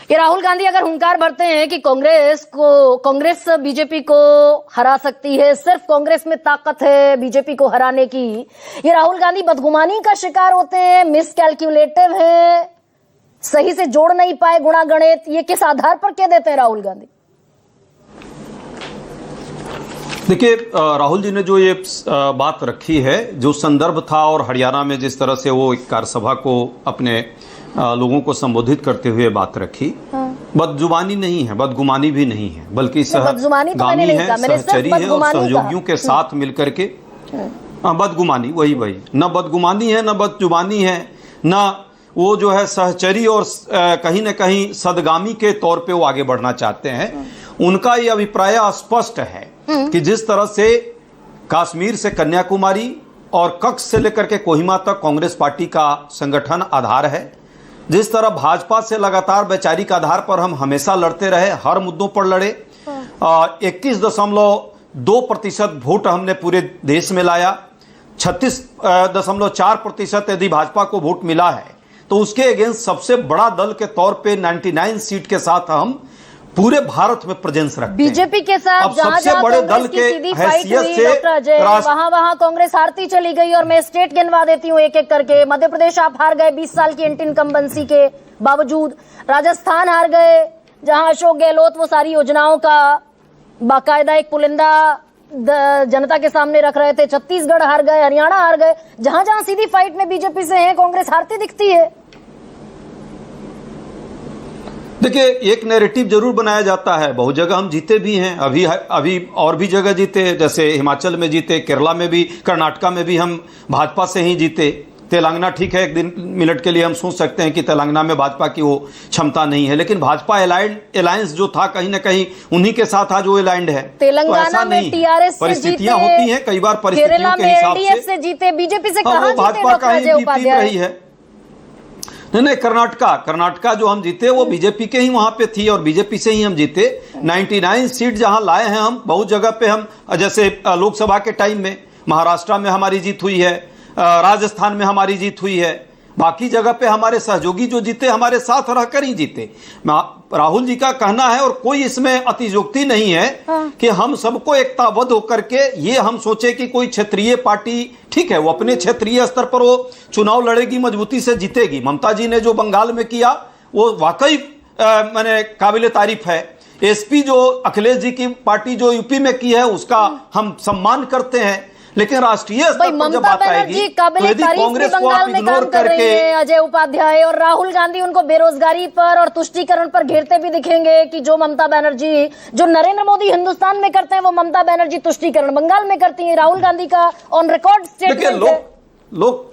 ये राहुल गांधी अगर हुंकार भरते हैं कि कांग्रेस बीजेपी को हरा सकती है, सिर्फ कांग्रेस में ताकत है बीजेपी को हराने की, ये राहुल गांधी बदगुमानी का शिकार होते हैं, मिसकैलकुलेटिव है, सही से जोड़ नहीं पाए गुणा गणित, ये किस आधार पर कह देते हैं राहुल गांधी? देखिए, राहुल जी ने जो ये बात रखी है, जो संदर्भ था और हरियाणा में जिस तरह से वो एक कार्यसभा को अपने लोगों को संबोधित करते हुए बात रखी, बदजुबानी नहीं है, बदगुमानी भी नहीं है, बल्कि सहगामी है, सहचरी है और सहयोगियों के साथ मिलकर के बदगुमानी, वही न बदगुमानी है, न बदजुबानी है, न वो जो है सहचरी और कहीं न कहीं सदगामी के तौर पे वो आगे बढ़ना चाहते हैं। उनका ये अभिप्राय स्पष्ट है कि जिस तरह से कश्मीर से कन्याकुमारी और कच्छ से लेकर के कोहिमा तक कांग्रेस पार्टी का संगठन आधार है, जिस तरह भाजपा से लगातार वैचारिक आधार पर हम हमेशा लड़ते रहे, हर मुद्दों पर लड़े, 21.2% वोट हमने पूरे देश में लाया, 36.4% यदि भाजपा को वोट मिला है तो उसके अगेंस्ट सबसे बड़ा दल के तौर पे 99 सीट के साथ हम पूरे भारत में प्रेजेंस रखते हैं। बीजेपी के साथ सबसे बड़े दल के हैसियत से वहां कांग्रेस हारती चली गई। और मैं स्टेट गिनवा देती हूँ एक एक करके। मध्य प्रदेश आप हार गए 20 साल की एंटी इनकम्बेंसी के बावजूद, राजस्थान हार गए जहां अशोक गहलोत वो सारी योजनाओं का बाकायदा एक पुलिंदा जनता के सामने रख रहे थे, छत्तीसगढ़ हार गए, हरियाणा हार गए, जहां जहां सीधी फाइट में बीजेपी से है कांग्रेस हारती दिखती है। देखिए, एक नैरेटिव जरूर बनाया जाता है, बहुत जगह हम जीते भी हैं, अभी और भी जगह जीते, जैसे हिमाचल में जीते, केरला में भी, कर्नाटका में भी हम भाजपा से ही जीते। तेलंगाना ठीक है, एक दिन मिनट के लिए हम सोच सकते हैं कि तेलंगाना में भाजपा की वो क्षमता नहीं है, लेकिन भाजपा अलायंस जो था कहीं ना कहीं उन्हीं के साथ आज वो अलाइंड है। तेलंगाना में टीआरएस परिस्थितियां होती हैं कई बार, परिस्थितियों के हिसाब से जीते, बीजेपी से कहां जीते? भाजपा का ही जीत रही है। नहीं, कर्नाटका जो हम जीते वो बीजेपी के ही वहां पे थी और बीजेपी से ही हम जीते। 99 सीट जहां लाए हैं हम, बहुत जगह पे हम, जैसे लोकसभा के टाइम में महाराष्ट्र में हमारी जीत हुई है, राजस्थान में हमारी जीत हुई है, बाकी जगह पे हमारे सहयोगी जो जीते हमारे साथ रहकर ही जीते। राहुल जी का कहना है, और कोई इसमें अतिशयोक्ति नहीं है, कि हम सबको एकताबद्ध होकर के ये हम सोचे कि कोई क्षेत्रीय पार्टी, ठीक है, वो अपने क्षेत्रीय स्तर पर वो चुनाव लड़ेगी, मजबूती से जीतेगी। ममता जी ने जो बंगाल में किया वो वाकई मैंने काबिले तारीफ है। एसपी जो अखिलेश जी की पार्टी जो यूपी में की है उसका हम सम्मान करते हैं, लेकिन राष्ट्रीय स्तर पर जब बात आएगी तो यदि कांग्रेस को आप इग्नोर करके, अजय उपाध्याय और राहुल गांधी उनको बेरोजगारी पर और तुष्टीकरण पर घेरते भी दिखेंगे कि जो ममता बनर्जी, जो नरेंद्र मोदी हिंदुस्तान में करते हैं वो ममता बनर्जी तुष्टीकरण बंगाल में करती है। राहुल गांधी का ऑन रिकॉर्ड स्टेटमेंट है। लोग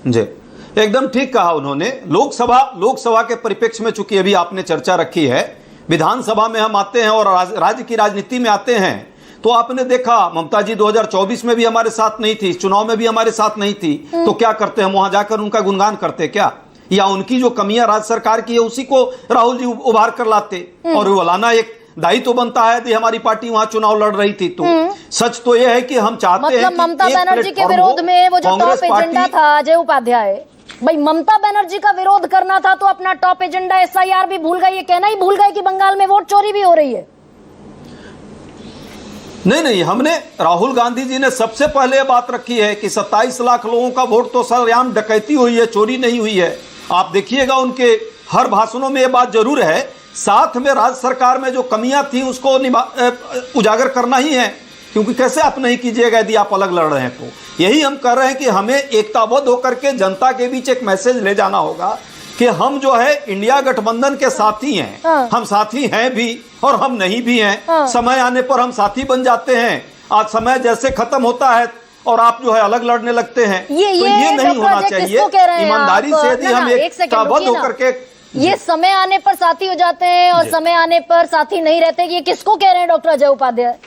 जी एकदम ठीक कहा उन्होंने। लोकसभा के परिप्रेक्ष्य में चूंकि अभी आपने चर्चा रखी है, विधानसभा में हम आते हैं और राज्य की राजनीति में आते हैं, तो आपने देखा ममता जी 2024 में भी हमारे साथ नहीं थी, चुनाव में भी हमारे साथ नहीं थी, तो क्या करते हैं, वहां जाकर उनका गुणगान करते क्या, या उनकी जो कमियां राज्य सरकार की है उसी को राहुल जी उभार कर लाते और वो लाना एक दायित्व तो बनता है। यदि हमारी पार्टी वहां चुनाव लड़ रही थी तो सच तो यह है कि हम चाहते हैं ममता बनर्जी के विरोध में वो जो टॉप एजेंडा था अजय उपाध्याय, भाई ममता बनर्जी का विरोध करना था तो अपना टॉप एजेंडा एसआईआर भी भूल गए, ये कहना ही भूल गए कि बंगाल में वोट चोरी भी हो रही है। नहीं, हमने, राहुल गांधी जी ने सबसे पहले बात रखी है कि 27 लाख लोगों का वोट तो सरेआम डकैती हुई है, चोरी नहीं हुई है। आप देखिएगा उनके हर भाषणों में ये बात जरूर है। साथ में राज्य सरकार में जो कमियां थी उसको उजागर करना ही है, क्योंकि कैसे आप नहीं कीजिएगा यदि आप अलग लड़ रहे हैं। तो यही हम कर रहे हैं कि हमें एकताबद्ध होकर के जनता के बीच एक मैसेज ले जाना होगा कि हम जो है इंडिया गठबंधन के साथी हैं। हम साथी हैं भी और हम नहीं भी हैं। समय आने पर हम साथी बन जाते हैं। आज समय जैसे खत्म होता है और आप जो है अलग लड़ने लगते हैं, तो ये नहीं होना चाहिए। ईमानदारी से यदि हम एकताबद्ध होकर के, ये समय आने पर साथी हो जाते हैं और समय आने पर साथी नहीं रहते, ये किसको कह रहे हैं डॉक्टर अजय उपाध्याय?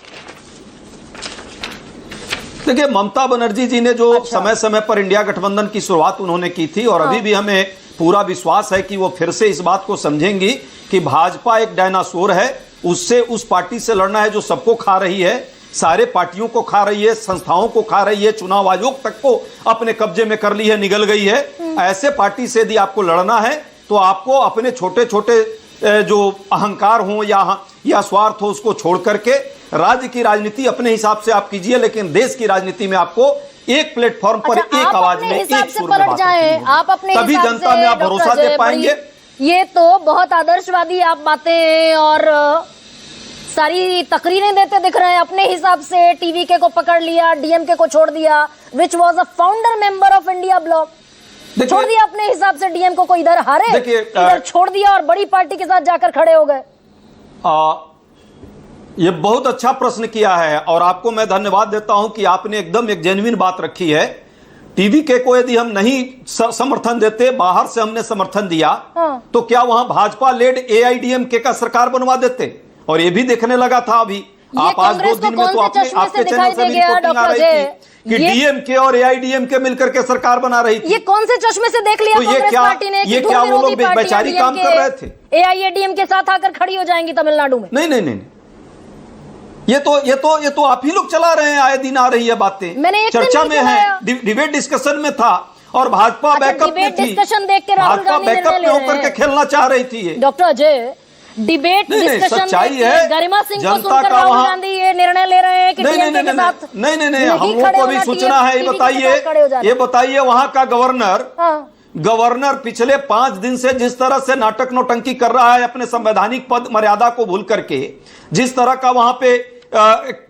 देखिए, ममता बनर्जी जी ने जो समय समय पर इंडिया गठबंधन की शुरुआत उन्होंने की थी और अभी भी हमें पूरा विश्वास है कि वो फिर से इस बात को समझेंगी कि भाजपा एक डायनासोर है, उससे उस पार्टी से लड़ना है जो सबको खा रही है, सारे पार्टियों को खा रही है, संस्थाओं को खा रही है, चुनाव आयोग तक को अपने कब्जे में कर ली है, निगल गई है। ऐसे पार्टी से यदि आपको लड़ना है तो आपको अपने छोटे छोटे जो अहंकार हो या स्वार्थ हो उसको छोड़ करके राज्य की राजनीति अपने हिसाब से आप कीजिए, लेकिन देश की राजनीति में आपको एक प्लेटफॉर्म पर एक आवाज में एक सुर में बात करनी है। आप अपने तभी जनता में आप भरोसा दे पाएंगे। ये तो बहुत आदर्शवादी आप बातें हैं और सारी तकरीरें देते दिख रहे हैं। अपने हिसाब से टीवीके को पकड़ लिया, डीएमके को छोड़ दिया, which was a founder member of India block, छोड़ दिया अपने हिसाब से। डीएमके को इधर हारे, इधर छोड़ दिया और बड़ी पार्टी के साथ जाकर खड़े हो गए। ये बहुत अच्छा प्रश्न किया है और आपको मैं धन्यवाद देता हूं कि आपने एकदम एक जेन्युइन बात रखी है। टीवीके को यदि हम नहीं समर्थन देते, बाहर से हमने समर्थन दिया, तो क्या वहां भाजपा लेड एआईडीएमके का सरकार बनवा देते? और ये भी देखने लगा था अभी, आप आज 2 दिन में तो आपके चैनल से भी रिपोर्टिंग आ रही थी कि डीएमके और एआईडीएमके मिलकर के सरकार बना रही थी। ये कौन से चश्मे से देख लिया कांग्रेस पार्टी ने? ये क्या वो लोग बेचारी काम कर रहे थे? एआईएडीएम के साथ आकर खड़ी हो जाएंगी तमिलनाडु में? नहीं नहीं नहीं, ये तो आप ही लोग चला रहे हैं, आए दिन आ रही है बातें, चर्चा में है, डिबेट डिस्कशन में था और भाजपा बैकअप में थी। डिस्कशन देख के राहुल गांधी बैकअप में होकर के खेलना चाह रही थी। डॉक्टर अजय, डिबेट डिस्कशन सच्चाई है, गरिमा सिंह को सुनकर राहुल गांधी ये निर्णय ले रहे हैं कि डीएमके के साथ नहीं, हम लोगों को भी सूचना है। ये बताइए वहां का गवर्नर पिछले 5 दिन से जिस तरह से नाटक नौटंकी कर रहा है, अपने संवैधानिक पद मर्यादा को भूल करके, जिस तरह का वहां पे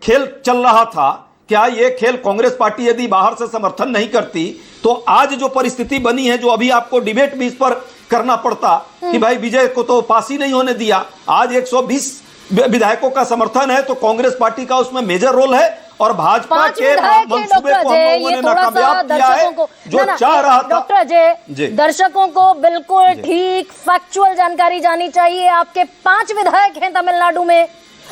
खेल चल रहा था, क्या ये खेल कांग्रेस पार्टी यदि बाहर से समर्थन नहीं करती तो आज जो परिस्थिति बनी है, जो अभी आपको डिबेट भी इस पर करना पड़ता कि भाई विजय को तो पास ही नहीं होने दिया, आज 120 विधायकों का समर्थन है, तो कांग्रेस पार्टी का उसमें मेजर रोल है और भाजपा के मंसूबे को हम लोगों ने नाकामयाब किया है, जो चाह रहा था। डॉक्टर अजय, दर्शकों को बिल्कुल ठीक फैक्चुअल जानकारी जानी चाहिए। आपके 5 विधायक हैं तमिलनाडु में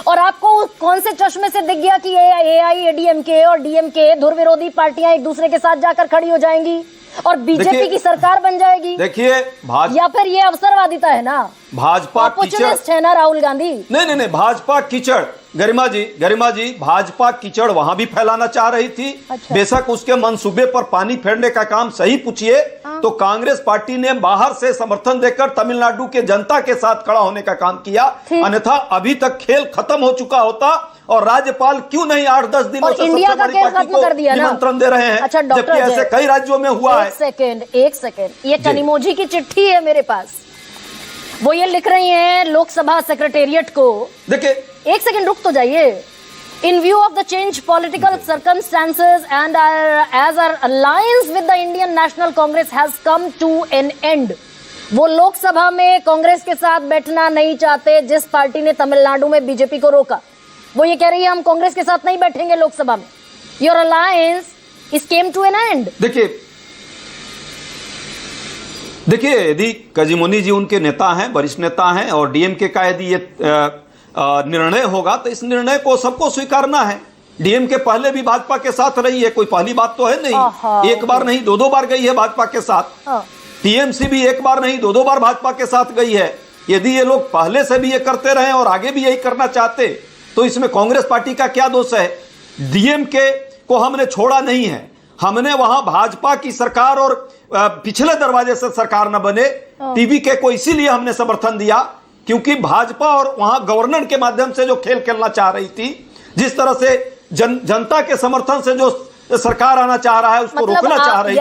और आपको कौन से चश्मे से दिख गया कि एआईएडीएमके और डीएमके धुर विरोधी पार्टियां एक दूसरे के साथ जाकर खड़ी हो जाएंगी और बीजेपी की सरकार बन जाएगी? देखिए, या फिर ये अवसरवादिता है ना, भाजपा कीचड़ है ना राहुल गांधी? नहीं, भाजपा कीचड़, गरिमा जी भाजपा कीचड़ वहां भी फैलाना चाह रही थी। अच्छा। बेशक उसके मंसूबे पर पानी फेरने का काम सही पूछिए तो कांग्रेस पार्टी ने बाहर से समर्थन देकर तमिलनाडु के जनता के साथ खड़ा होने का काम किया, अन्यथा अभी तक खेल खत्म हो चुका होता। और राज्यपाल क्यों नहीं 8-10 दिनों से इंडिया का खेल खत्म कर दिया ना, निमंत्रण दे रहे हैं? अच्छा, जबकि ऐसे कई राज्यों में हुआ है। एक सेकेंड, ये कनिमोझी की चिट्ठी है मेरे पास, वो ये लिख रही हैं लोकसभा सेक्रेटेरिएट को। देखिए, एक सेकंड रुक तो जाइए। In view of the changed political circumstances and as our alliance with the Indian National Congress has come to an end, वो लोकसभा में कांग्रेस के साथ बैठना नहीं चाहते जिस पार्टी ने तमिलनाडु में बीजेपी को रोका। वो ये कह रही है हम कांग्रेस के साथ नहीं बैठेंगे लोकसभा में। Your alliance is came to an end। देखिए यदि कजिमुनी जी उनके नेता हैं, वरिष्ठ नेता हैं और डीएमके का यदि ये निर्णय होगा तो इस निर्णय को सबको स्वीकारना है। डीएमके पहले भी भाजपा के साथ रही है, कोई पहली बात तो है नहीं, एक बार नहीं 2-2 बार गई है भाजपा के साथ। टीएमसी भी एक बार नहीं 2-2 बार भाजपा के साथ गई है। यदि ये लोग पहले से भी ये करते रहे और आगे भी यही करना चाहते तो इसमें कांग्रेस पार्टी का क्या दोष है? डीएमके को हमने छोड़ा नहीं है, हमने वहां भाजपा की सरकार और पिछले दरवाजे से सरकार न बने टीवीके को इसीलिए हमने समर्थन दिया क्योंकि भाजपा और वहां गवर्नर के माध्यम से जो खेल खेलना चाह रही थी, जिस तरह से जनता के समर्थन से जो सरकार आना चाह रहा है उसको रोकना चाह रही थी,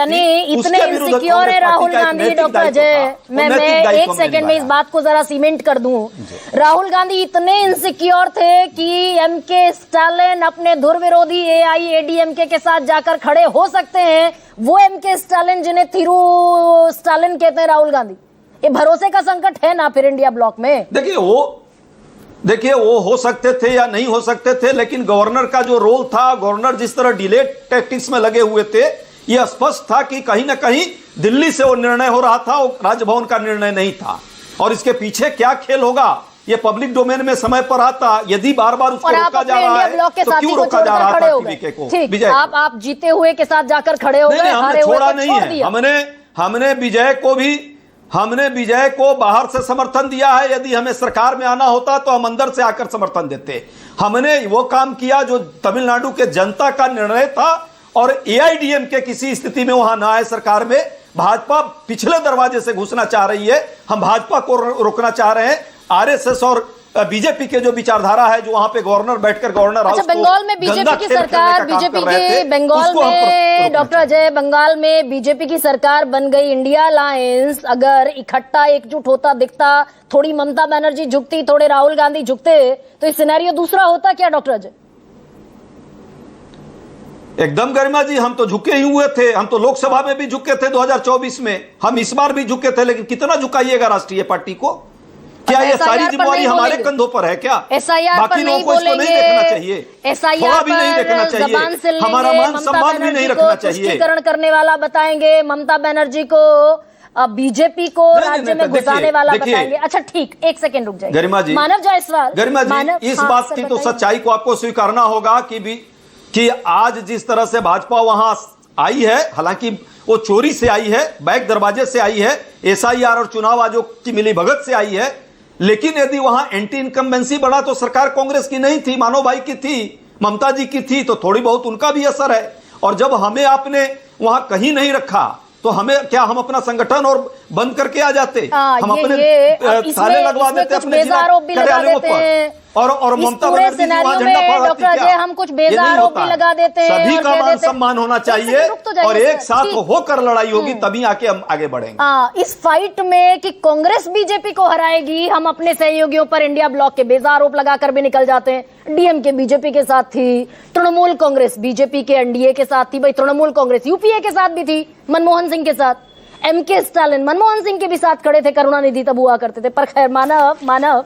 इतने इनसिक्योर है राहुल गांधी। डॉक्टर अजय, मैं एक सेकंड में इस बात को जरा सीमेंट कर दूं। राहुल गांधी इतने इनसिक्योर थे कि एमके स्टालिन अपने धुर विरोधी एआईएडीएमके के साथ जाकर खड़े हो सकते हैं। वो एमके स्टालिन जिन्हें थिरू स्टालिन कहते हैं राहुल गांधी, ये भरोसे का संकट है ना फिर इंडिया ब्लॉक में? देखिए वो हो सकते थे या नहीं हो सकते थे, लेकिन गवर्नर का जो रोल था, गवर्नर जिस तरह डिले टैक्टिक्स में लगे हुए थे, यह स्पष्ट था कि कहीं ना कहीं दिल्ली से वो निर्णय हो रहा था, वो राजभवन का निर्णय नहीं था। और इसके पीछे क्या खेल होगा ये पब्लिक डोमेन में समय पर आता। यदि बार बार उसको रोका जा रहा है तो क्यों रोका जा रहा था टीवीके को? विजय आप जीते हुए के साथ जाकर खड़े हो गए, हमने छोड़ा नहीं है। हमने विजय को बाहर से समर्थन दिया है। यदि हमें सरकार में आना होता तो हम अंदर से आकर समर्थन देते। हमने वो काम किया जो तमिलनाडु के जनता का निर्णय था और एआईडीएमके किसी स्थिति में वहां ना आए सरकार में। भाजपा पिछले दरवाजे से घुसना चाह रही है, हम भाजपा को रोकना चाह रहे हैं। आरएसएस और बीजेपी के जो विचारधारा है, जो वहां पे गवर्नर बैठकर गवर्नर हाउस अच्छा, बंगाल में बीजेपी की सरकार, बीजेपी के बंगाल में डॉक्टर अजय, बंगाल में बीजेपी की सरकार बन गई, इंडिया अलायंस अगर इकट्ठा एकजुट होता दिखता, थोड़ी ममता बनर्जी झुकती, थोड़े राहुल गांधी झुकते, तो ये सिनेरियो दूसरा होता क्या डॉक्टर अजय? एकदम गरिमा जी, हम तो झुके ही हुए थे। हम तो लोकसभा में भी झुके थे 2024 में, हम इस बार भी झुके थे। लेकिन कितना झुकाइएगा राष्ट्रीय पार्टी को? क्या ये सारी जिम्मेवारी हमारे कंधों पर है क्या? बाकी लोगों को इसको नहीं देखना चाहिए, थोड़ा भी नहीं देखना चाहिए, हमारा मान सम्मान भी नहीं रखना चाहिए। पुष्टिकरण करने वाला बताएंगे, ममता बनर्जी को बीजेपी को राज्य में घुसाने वाला बताएंगे। अच्छा ठीक, एक सेकंड रुक जाइए गरिमा जी। मानव जायसवाल, गरिमा जी, इस बात की तो सच्चाई को आपको स्वीकारना होगा कि आज जिस तरह से भाजपा वहां आई है, हालांकि वो चोरी से आई है, बैक दरवाजे से आई है, एसआईआर और चुनाव आयोग की मिलीभगत से आई है, लेकिन यदि वहां एंटी इनकम्बेंसी बढ़ा तो सरकार कांग्रेस की नहीं थी, मानो भाई की थी, ममता जी की थी, तो थोड़ी बहुत उनका भी असर है। और जब हमें आपने वहां कहीं नहीं रखा तो हमें क्या, हम अपना संगठन और बंद करके आ जाते? हम अपने ताले लगवा देते अपने कार्यालयों पर, और ममता बनर्जी जी वहां झंडा फहराती क्या? हम कुछ बेजा आरोप भी लगा देते हैं। सभी का मान सम्मान होना चाहिए और एक साथ होकर लड़ाई होगी, तभी आके हम आगे बढ़ेंगे। इस फाइट में कि कांग्रेस बीजेपी को हराएगी, हम अपने सहयोगियों पर इंडिया ब्लॉक के बेजा आरोप लगाकर भी निकल जाते हैं। डीएमके बीजेपी के साथ थी, तृणमूल कांग्रेस बीजेपी के एनडीए के साथ थी, भाई तृणमूल कांग्रेस यूपीए के साथ भी थी, मनमोहन सिंह के साथ, एमके स्टालिन मनमोहन सिंह के भी साथ खड़े थे, करुणानिधि तब हुआ करते थे। पर खैर, मानव